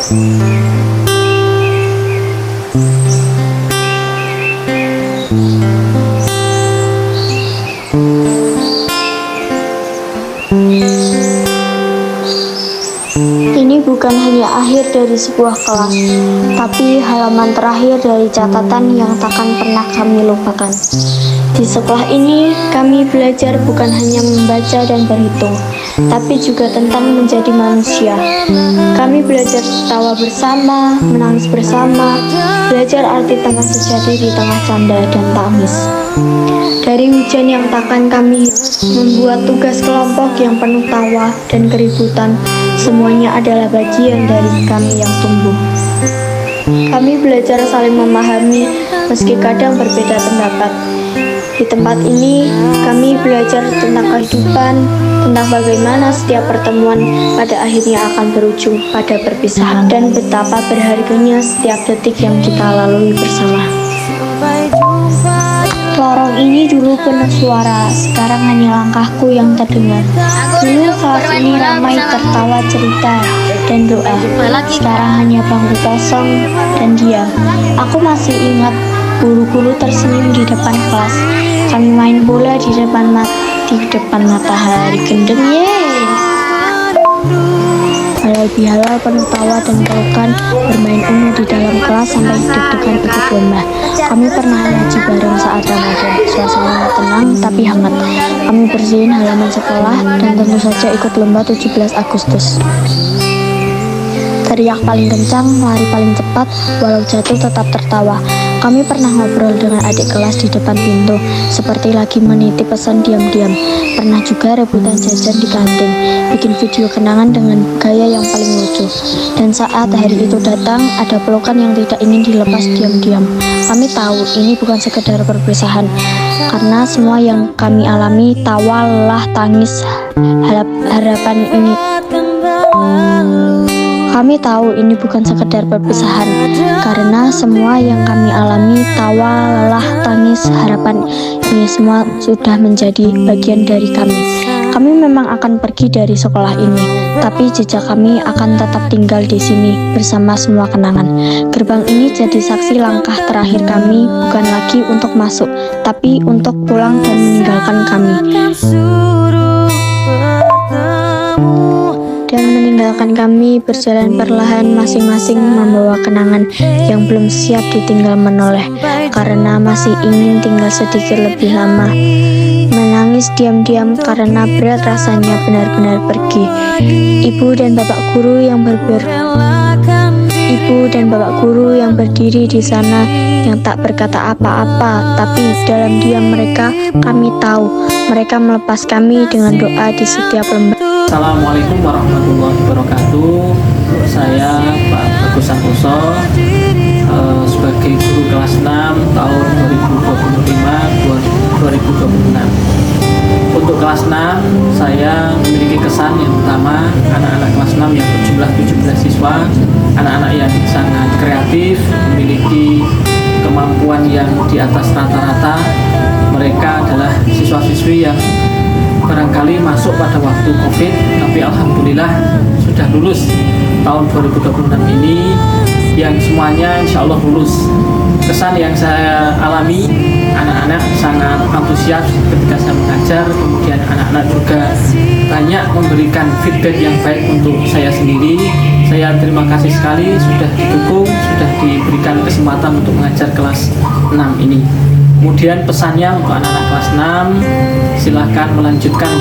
Ini bukan hanya akhir dari sebuah kelas, tapi halaman terakhir dari catatan yang takkan pernah kami lupakan. Di sekolah ini, kami belajar bukan hanya membaca dan berhitung, tapi juga tentang menjadi manusia. Kami belajar tertawa bersama, menangis bersama, belajar arti teman sejati di tengah canda dan tangis. Dari hujan yang takkan kami membuat tugas kelompok yang penuh tawa dan keributan, semuanya adalah bagian dari kami yang tumbuh. Kami belajar saling memahami meski kadang berbeda pendapat. Di tempat ini, kami belajar tentang kehidupan, tentang bagaimana setiap pertemuan pada akhirnya akan berujung pada perpisahan, dan betapa berharganya setiap detik yang kita lalui bersama. Lorong ini dulu penuh suara, sekarang hanya langkahku yang terdengar. Dulu kelas ini ramai tertawa, cerita, dan doa. Sekarang hanya bangku kosong dan diam. Aku masih ingat guru-guru tersenyum di depan kelas. Kami main bola di depan matahari gendeng, yeay. Halal penuh tawa dan pelukan, bermain Uno di dalam kelas sampai deg-degan ikut lomba. Kami pernah ngaji bareng saat Ramadan. Suasana tenang tapi hangat. Kami bersihin halaman sekolah dan tentu saja ikut lomba 17 Agustus. Teriak paling kencang, lari paling cepat, walau jatuh tetap tertawa. Kami pernah ngobrol dengan adik kelas di depan pintu, seperti lagi menitip pesan diam-diam. Pernah juga rebutan jajan di kantin, bikin video kenangan dengan gaya yang paling lucu. Dan saat hari itu datang, ada pelukan yang tidak ingin dilepas diam-diam. Kami tahu ini bukan sekedar perpisahan, karena semua yang kami alami, tawa, lelah, tangis, harapan ini. Kami tahu ini bukan sekedar perpisahan, karena semua yang kami alami, tawa, lelah, tangis, harapan, ini semua sudah menjadi bagian dari kami. Kami memang akan pergi dari sekolah ini, tapi jejak kami akan tetap tinggal di sini bersama semua kenangan. Gerbang ini jadi saksi langkah terakhir kami, bukan lagi untuk masuk, tapi untuk pulang dan meninggalkan kami. Kami berjalan perlahan, masing-masing membawa kenangan yang belum siap ditinggal menoleh, karena masih ingin tinggal sedikit lebih lama. Menangis diam-diam karena berat rasanya benar-benar pergi. Ibu dan bapak guru yang berdiri di sana, yang tak berkata apa-apa, tapi dalam diam mereka, kami tahu mereka melepas kami dengan doa di setiap lembah. Assalamualaikum warahmatullahi wabarakatuh. Saya Pak Agus Santoso, sebagai guru kelas 6 tahun 2025-2026. Untuk kelas 6, saya memiliki kesan yang utama, anak-anak kelas 6 yang berjumlah 17 siswa, anak-anak yang sangat kreatif, memiliki kemampuan yang di atas rata-rata. Mereka adalah siswa-siswi yang barangkali masuk pada waktu COVID, tapi alhamdulillah sudah lulus tahun 2026 ini, yang semuanya insya Allah lulus. Kesan yang saya alami, anak-anak sangat antusias ketika saya mengajar, kemudian anak-anak juga banyak memberikan feedback yang baik untuk saya sendiri. Saya terima kasih sekali sudah didukung, sudah diberikan kesempatan untuk mengajar kelas 6 ini. Kemudian pesannya untuk anak-anak kelas 6, silahkan melanjutkan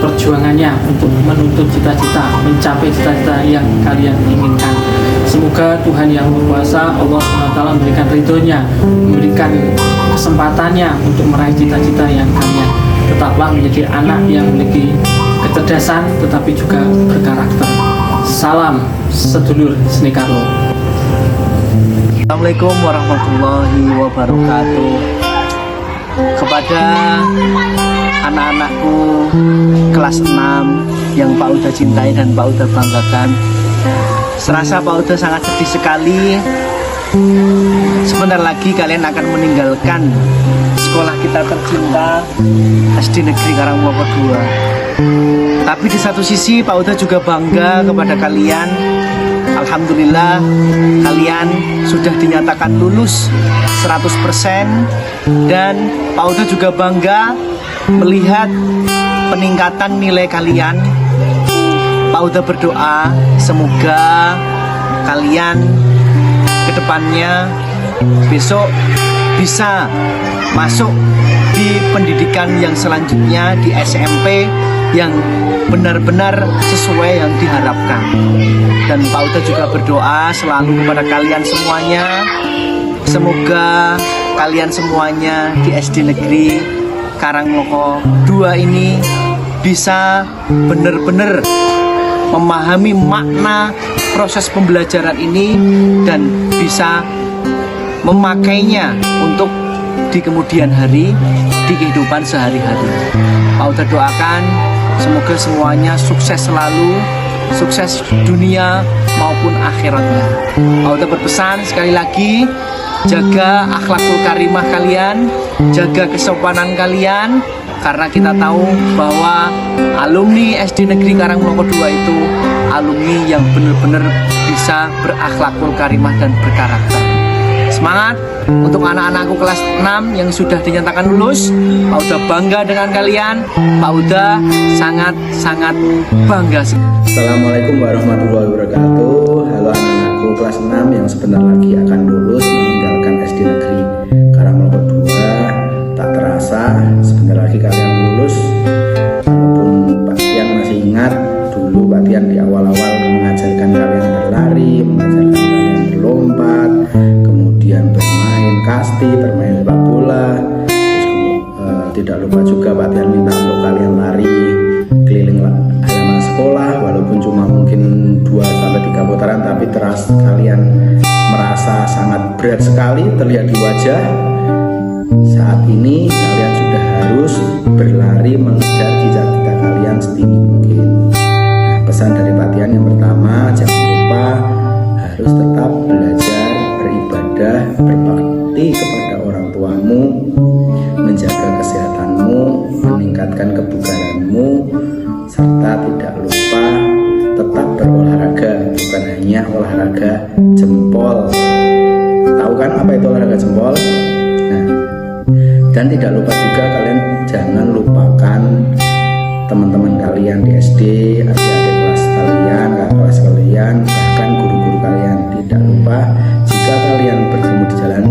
perjuangannya untuk menuntut cita-cita, mencapai cita-cita yang kalian inginkan. Semoga Tuhan Yang Maha Kuasa, Allah SWT, memberikan ridhonya, memberikan kesempatannya untuk meraih cita-cita yang kalian. Tetaplah menjadi anak yang memiliki kecerdasan tetapi juga berkarakter. Salam sedulur seni Carlo. Assalamualaikum warahmatullahi wabarakatuh. Kepada anak-anakku kelas 6 yang Pak Uda cintai dan Pak Uda banggakan, serasa Pak Uda sangat sedih sekali. Sebentar lagi kalian akan meninggalkan sekolah kita tercinta, SD Negeri Karangmlopo 2. Tapi di satu sisi Pak Uda juga bangga kepada kalian, Alhamdulillah kalian sudah dinyatakan lulus 100%, dan Pak Uda juga bangga melihat peningkatan nilai kalian. Pak Uda berdoa semoga kalian kedepannya besok bisa masuk di pendidikan yang selanjutnya, di SMP yang benar-benar sesuai yang diharapkan. Dan Pak Uda juga berdoa selalu kepada kalian semuanya, semoga kalian semuanya di SD Negeri Karangloko 2 ini bisa benar-benar memahami makna proses pembelajaran ini dan bisa memakainya untuk di kemudian hari, di kehidupan sehari-hari. Pak Uda doakan semoga semuanya sukses selalu, sukses dunia maupun akhiratnya. Pak Uda berpesan sekali lagi, jaga akhlakul karimah kalian, jaga kesopanan kalian, karena kita tahu bahwa alumni SD Negeri Karangloko 2 itu alumni yang benar-benar bisa berakhlakul karimah dan berkarakter. Semangat untuk anak-anakku kelas 6 yang sudah dinyatakan lulus. Pak Uda bangga dengan kalian. Pak Uda sangat-sangat bangga. Assalamualaikum warahmatullahi wabarakatuh. Halo anak-anakku kelas 6 yang sebentar lagi akan lulus meninggalkan SD Negeri Karangloko 2. Tak terasa sebentar lagi kalian lulus. Walaupun Pak Tian masih ingat dulu Pak Tian di awal-awal mengajarkan kalian berlari, mengajarkan kalian berlompat, kemudian bermain kasti, bermain sepak bola. Terus tidak lupa juga Pak Tian minta untuk kalian lari keliling halaman sekolah, walaupun cuma mungkin 2-3 putaran, tapi terasa kalian merasa sangat berat sekali terlihat di wajah. Saat ini kalian sudah harus berlari mengejar cita-cita kalian setinggi mungkin. Nah, pesan dari Pak Tian yang pertama, jangan lupa harus tetap belajar, beribadah, berbakti kepada orang tuamu, menjaga kesehatanmu, meningkatkan kebugaranmu, serta tidak lupa tetap berolahraga, bukan hanya olahraga jempol. Tahu kan apa itu olahraga jempol? Nah, dan tidak lupa juga kalian jangan lupakan teman-teman kalian di SD, adik-adik kelas kalian, kakak kelas kalian, bahkan guru-guru kalian. Tidak lupa jika kalian bertemu di jalan,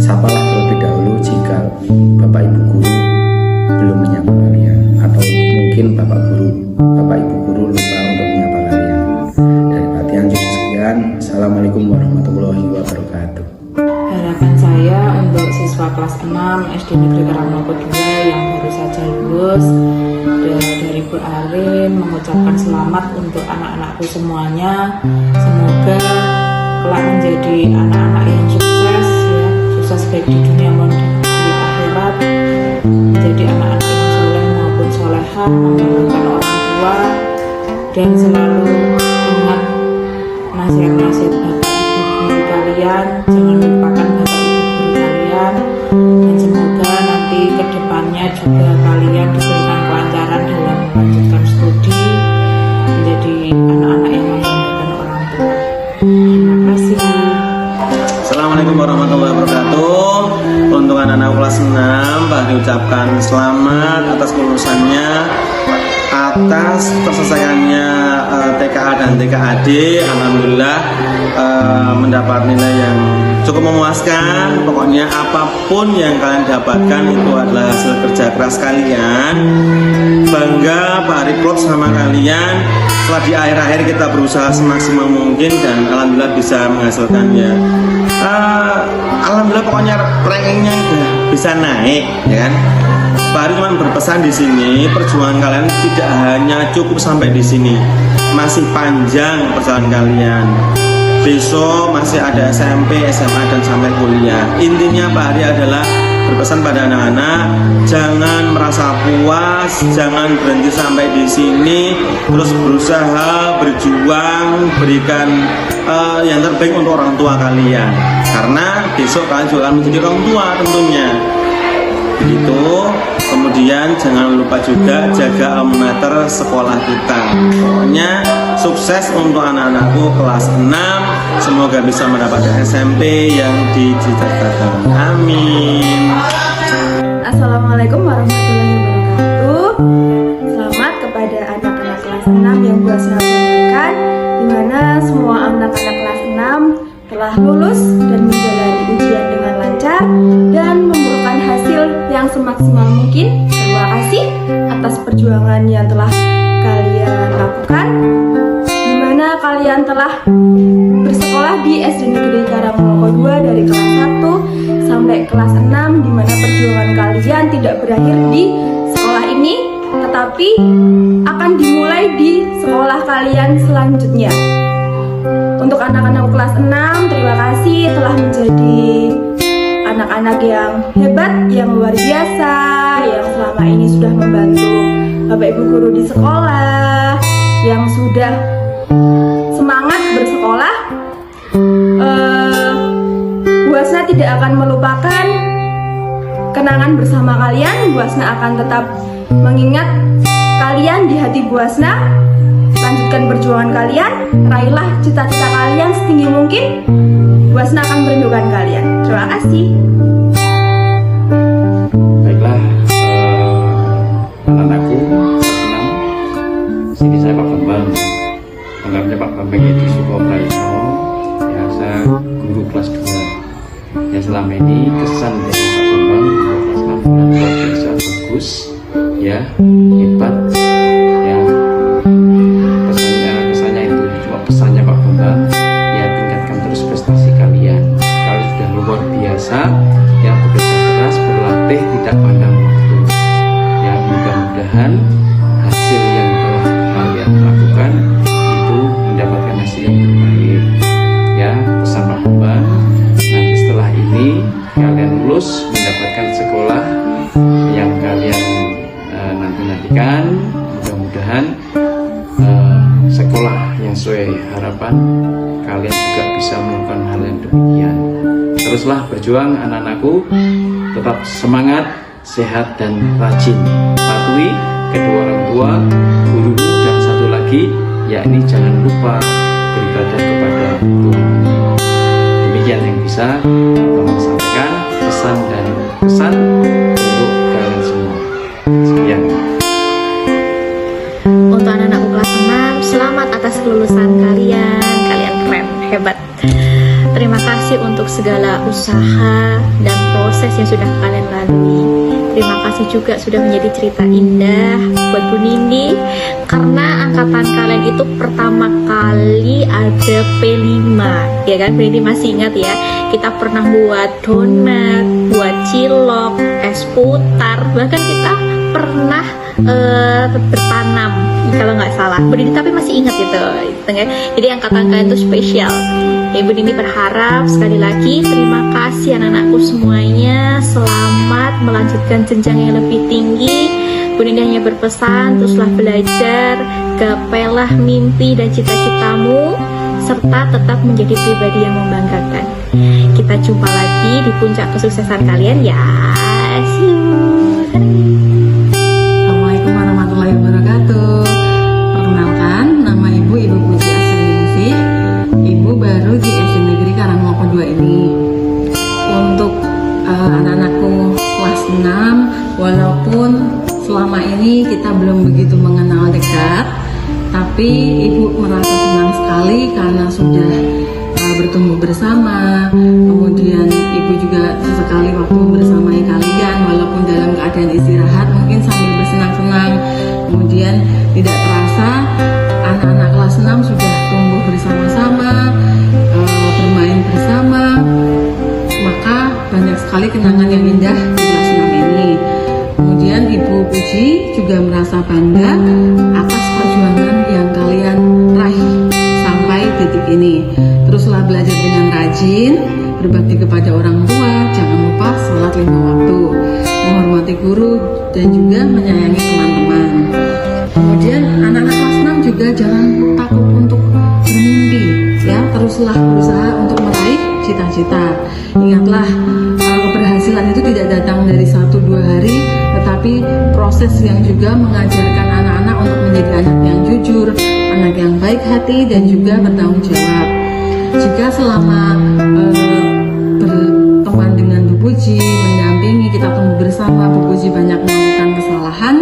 sapalah terlebih dahulu jika bapak ibu guru belum menyapa kalian, atau mungkin bapak ibu guru lupa untuk menyapa kalian. Dari Pak Tian cukup sekian. Assalamualaikum warahmatullahi wabarakatuh. Harapan saya untuk siswa kelas 6 SD Negeri Karangloko 2 yang baru saja lulus, dari Bu Arin mengucapkan selamat untuk anak-anakku semuanya. Semoga kelak menjadi anak-anak yang sukses, ya, sukses baik di dunia maupun di akhirat, menjadi anak-anak yang soleh maupun solehah, membanggakan orang tua, dan selalu ingat nasihat-nasihat bapak ibu guru kalian. Jangan lupakan bapak ibu guru kalian, dan semoga nanti kedepannya juga kalian diberikan kelancaran dalam melanjutkan studi, menjadi anak-anak yang membanggakan orang tua. Terima kasih. Assalamualaikum warahmatullahi wabarakatuh. Untuk anak-anak kelas 6, Pak diucapkan selamat atas kelulusannya, atas terselesaikannya TKA dan TKAD. Alhamdulillah mendapat nilai yang cukup memuaskan. Pokoknya apapun yang kalian dapatkan itu adalah hasil kerja keras kalian. Bangga Pak Rekrut sama kalian. Setelah di akhir-akhir kita berusaha semaksimal mungkin dan alhamdulillah bisa menghasilkannya. Alhamdulillah pokoknya rankingnya udah bisa naik, ya kan? Pak Ari cuma berpesan di sini, perjuangan kalian tidak hanya cukup sampai di sini, masih panjang perjalanan kalian. Besok masih ada SMP, SMA dan sampai kuliah. Intinya Pak Ari adalah berpesan pada anak-anak, jangan merasa puas, jangan berhenti sampai di sini, terus berusaha, berjuang, berikan yang terbaik untuk orang tua kalian. Karena besok kalian juga akan menjadi orang tua tentunya. Begitu. Kemudian jangan lupa juga jaga alma sekolah kita. Pokoknya sukses untuk anak-anakku kelas 6. Semoga bisa mendapatkan SMP yang dicita-citakan. Amin. Assalamualaikum warahmatullahi wabarakatuh. Selamat kepada anak-anak kelas 6 yang Bu Asna banggakan, di mana semua anak-anak kelas 6 telah lulus dan menjalani ujian dengan lancar dan membuahkan hasil yang semaksimal mungkin. Terima kasih atas perjuangan yang telah kalian lakukan, di mana kalian telah bersekolah di SD Negeri Karangmoloko 2 dari kelas 1 sampai kelas 6, di mana perjuangan kalian tidak berakhir di sekolah ini, tetapi akan dimulai di sekolah kalian selanjutnya. Untuk anak-anak kelas 6, terima kasih telah menjadi anak-anak yang hebat, yang luar biasa, yang selama ini sudah membantu Bapak Ibu guru di sekolah, yang sudah semangat bersekolah. Bu Asna tidak akan melupakan kenangan bersama kalian. Bu Asna akan tetap mengingat kalian di hati Bu Asna. Lanjutkan perjuangan kalian, raihlah cita-cita kalian setinggi mungkin. Bu Asna akan merindukan kalian. Terima kasih. Baiklah, anak-anakku kelas 6, sini saya Pak Bambang, penggambarnya Pak Bambang Edi Sukoprayono, ya saya guru kelas 2. Ya selama ini kesan dari Pak Bambang kelas 6 luar biasa bagus, ya hebat, ya pesannya itu cuma pesannya Pak Bambang, ya tingkatkan terus prestasi kalian. Kalian sudah luar biasa, ya bekerja keras, berlatih tidak pandang waktu. Ya mudah-mudahan hasil yang telah kalian lakukan itu mendapatkan hasil yang terbaik. Ya pesan Pak Bambang, nanti setelah ini kalian lulus mendapatkan sekolah yang kalian nantikan. Mudah-mudahan sekolah yang sesuai harapan kalian juga bisa melakukan hal yang demikian. Teruslah berjuang anak-anakku, tetap semangat, sehat dan rajin. Patuhi kedua orang tua, guru, dan satu lagi yakni jangan lupa beribadah kepada Tuhan. Demikian yang bisa Bambang sampaikan, pesan dan kesan untuk kalian semua. Sekian. Untuk anak-anakku kelas 6, selamat atas kelulusan kalian. Kalian keren, hebat. Terima kasih untuk segala usaha dan proses yang sudah kalian lalui. Terima kasih juga sudah menjadi cerita indah buat Bu Nindi, karena angkatan kalian itu pertama kali ada P5, ya kan? Bu Nindi masih ingat ya, kita pernah buat donat, buat cilok, es putar, bahkan kita pernah bertanam kalau nggak salah. Bu Nindi tapi masih ingat gitu. Jadi angkatan kalian itu spesial. Ibu Nindi berharap sekali lagi terima kasih anak-anakku semuanya, selamat melanjutkan jenjang yang lebih tinggi. Bu Nindi hanya berpesan, teruslah belajar, gapailah mimpi dan cita-citamu, serta tetap menjadi pribadi yang membanggakan. Kita jumpa lagi di puncak kesuksesan kalian ya. See you. Assalamualaikum warahmatullahi wabarakatuh. Perkenalkan, nama Ibu Puji Asriningsih. Ibu baru di SD Negeri Karangmoloko 2 ini. Untuk anak-anakku kelas 6, walaupun selama ini kita belum begitu mengenal dekat, tapi Ibu merasa senang sekali karena sudah bertumbuh bersama. Kemudian Ibu juga sesekali waktu bersamai kalian, walaupun dalam keadaan istirahat mungkin sambil bersenang-senang. Kemudian tidak terasa anak-anak kelas 6 sudah tumbuh bersama-sama, bermain bersama. Maka banyak sekali kenangan yang indah di kelas 6 ini. Kemudian Ibu Puji juga merasa bangga atas perjuangan yang kalian raih sampai detik ini. Teruslah belajar dengan rajin, berbakti kepada orang tua, jangan lupa sholat 5 waktu, menghormati guru, dan juga menyayangi teman-teman. Kemudian anak-anak kelas 6 juga jangan takut untuk bermimpi, ya, teruslah berusaha untuk meraih cita-cita. Ingatlah, keberhasilan itu tidak datang dari 1-2 hari, tetapi tapi proses yang juga mengajarkan anak-anak untuk menjadi anak yang jujur, anak yang baik hati, dan juga bertanggung jawab. Jika selama berteman dengan Bu Puji, mendampingi, kita tumbuh bersama, Bu Puji banyak melakukan kesalahan,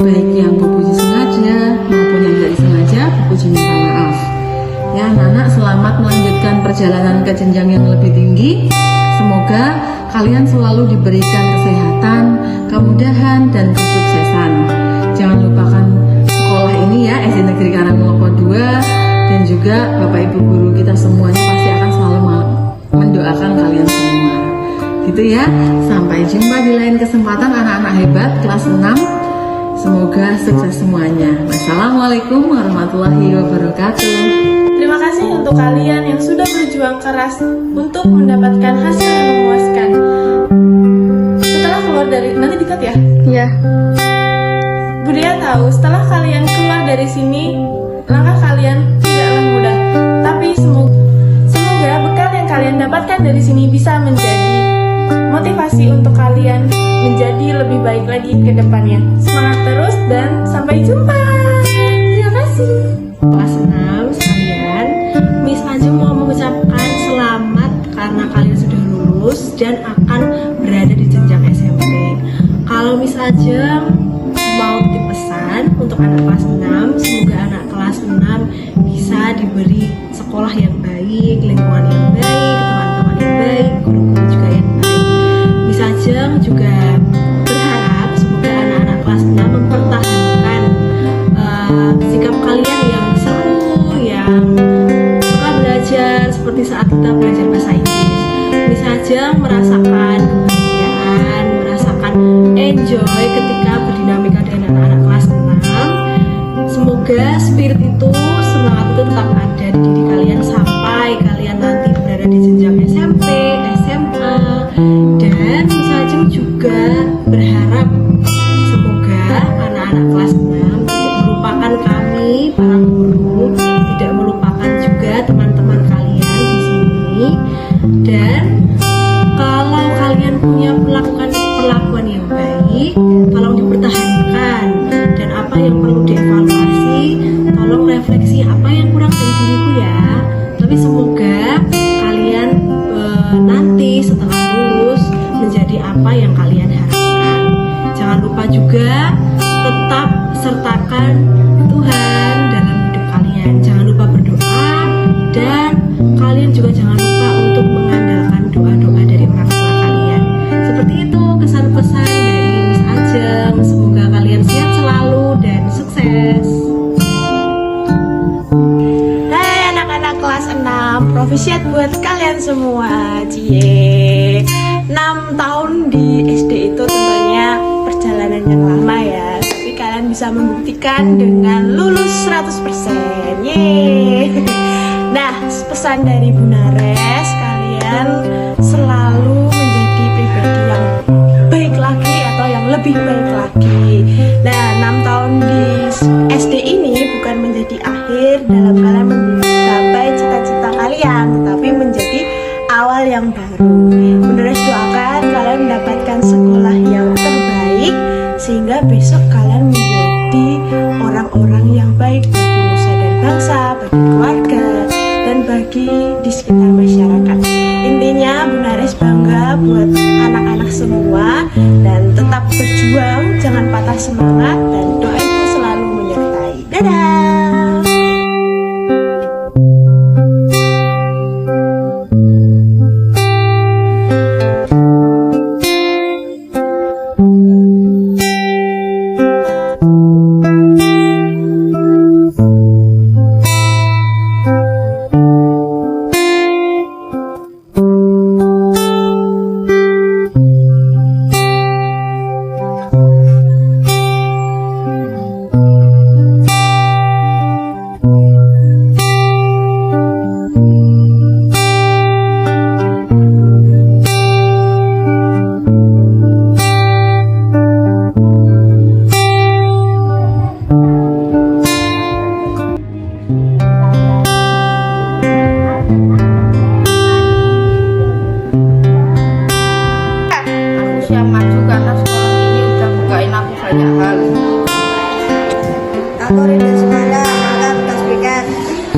baik yang Bu Puji sengaja maupun yang tidak disengaja, Bu Puji minta maaf. Ya, anak-anak selamat melanjutkan perjalanan ke jenjang yang lebih tinggi. Semoga kalian selalu diberikan kesehatan, kemudahan, dan kesuksesan. Jangan lupakan sekolah ini ya, SD Negeri Karangmolopo 2, dan juga Bapak Ibu guru kita semuanya pasti akan selalu mendoakan kalian semua. Gitu ya. Sampai jumpa di lain kesempatan anak-anak hebat kelas 6. Semoga sukses semuanya. Wassalamualaikum warahmatullahi wabarakatuh. Terima kasih untuk kalian yang sudah berjuang keras untuk mendapatkan hasil yang memuaskan. Setelah keluar dari, nanti dikat ya? Ya. Budaya tahu, setelah kalian keluar dari sini, langkah kalian tidaklah mudah. Tapi semoga bekal yang kalian dapatkan dari sini bisa menjadi motivasi untuk kalian menjadi lebih baik lagi ke depannya. Semangat terus dan sampai jumpa. Terima kasih. Kelas 6 sekalian, Miss Ajeng mau mengucapkan selamat karena kalian sudah lulus dan akan berada di jenjang SMP. Kalau Miss Ajeng mau dipesan untuk anak kelas 6, semoga anak kelas 6 bisa diberi sekolah yang baik, lingkungan yang baik, teman-teman yang baik, guru-guru juga yang baik. Miss Ajeng juga berharap semoga anak-anak kelas 6 mempertahankan sikap kalian yang seru, yang suka belajar seperti saat kita belajar bahasa Inggris. Miss Ajeng merasakan kebahagiaan, merasakan enjoy ketika berdinamika dengan anak-anak kelas 6. Semoga spirit itu, semangat itu tetap ada di diri kalian sampai kalian nanti berada di jenjang SMP, SMA. Dan Miss Ajeng juga berharap semoga anak-anak kelas 6 tidak melupakan kami, para guru, tidak melupakan juga teman-teman kalian di sini. Dan kalau kalian punya perlakuan yang baik, tolong dipertahankan. Dan apa yang perlu dievaluasi, tolong refleksi apa yang kurang dari diriku ya. Tapi semoga kalian nanti setelah lulus menjadi apa yang kalian harapkan. Jangan lupa juga tetap sertakan Tuhan dalam hidup kalian. Jangan lupa berdoa, dan kalian juga jangan lupa untuk mengandalkan doa-doa dari orang tua kalian. Seperti itu kesan-pesan dari Miss Ajeng. Semoga kalian sehat selalu dan sukses. Hai anak-anak kelas 6, profisiat buat kalian semua. Cie, 6 tahun di SD itu tentunya perjalanan yang lama ya. Tapi kalian bisa membuktikan dengan lulus 100%. Yeay. Nah, pesan dari Bu Nares, kalian selalu menjadi pribadi yang baik lagi atau yang lebih baik lagi. Nah, 6 tahun di SD ini bukan menjadi akhir dalam kalian menggapai cita-cita kalian, tetapi menjadi awal yang baru. Bu Nares doakan kalian mendapatkan sekolah yang terbaik sehingga besok kalian menjadi orang-orang yang baik bagi nusa dan bangsa, bagi keluarga, dan bagi di sekitar masyarakat. Intinya Bu Nares bangga buat anak-anak semua, dan tetap berjuang, jangan patah semangat, dan doa itu selalu menyertai. Dadah.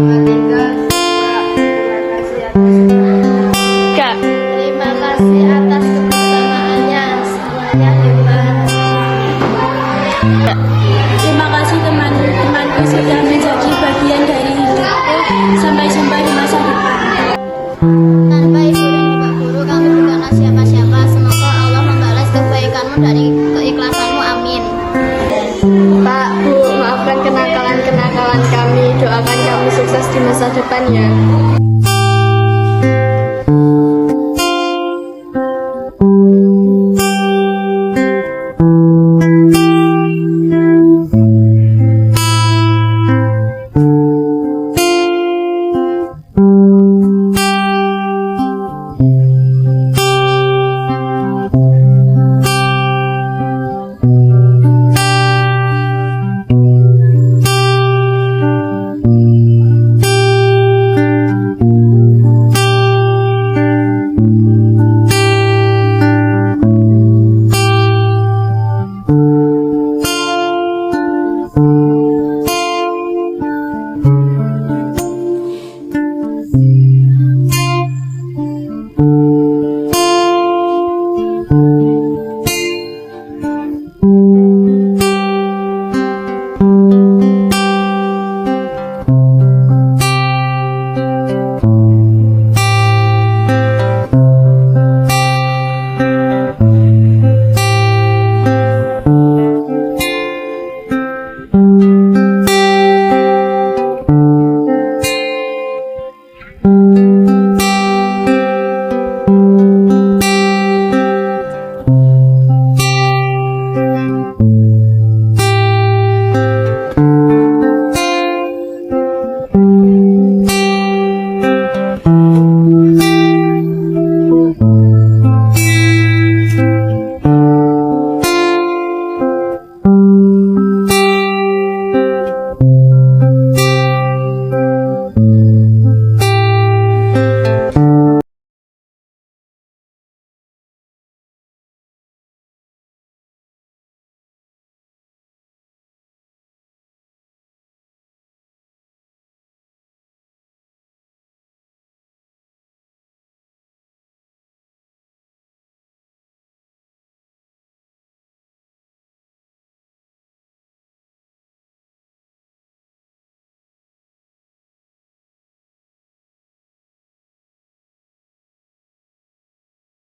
Kak, terima kasih atas kebersamaannya. Semuanya hebat. Terima kasih teman-temanku sudah menjadi bagian dari hidupku. Sampai jumpa di masa depan. Tanpa ibu dan bapak guru, kamu bukanlah siapa-siapa. Semoga Allah membalas kebaikanmu dari keikhlasanmu. Amin. Pak, Bu, maafkan kenakalan-kenakalan kami. Doakan kami sukses di masa depan ya.